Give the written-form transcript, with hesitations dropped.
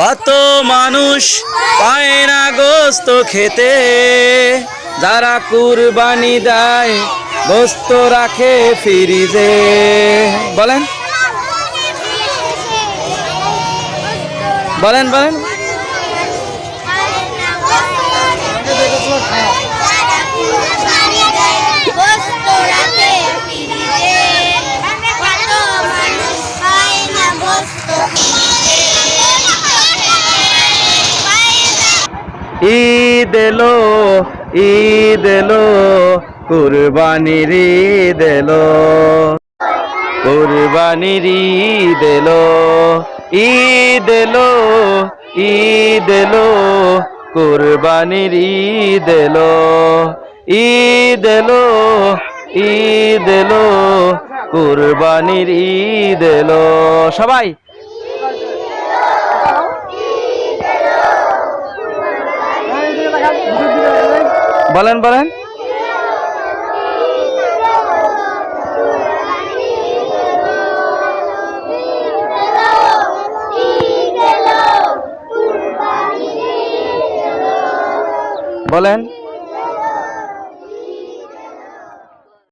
কত মানুষ পায় না গোস্ত খেতে, যারা কুরবানি দেয় গোস্ত রাখে ফ্রিজে। বলেন বলেন বলেন। ঈদ এলো ঈদ এলো কুরবানির ঈদ এলো, কুরবানির ঈদ এলো, ঈদ এলো ঈদ এলো কুরবানির ঈদ এলো, ঈদ এলো ঈদ এলো কুরবানির ঈদ এলো। সবাই বলেন বলেন। বলেন।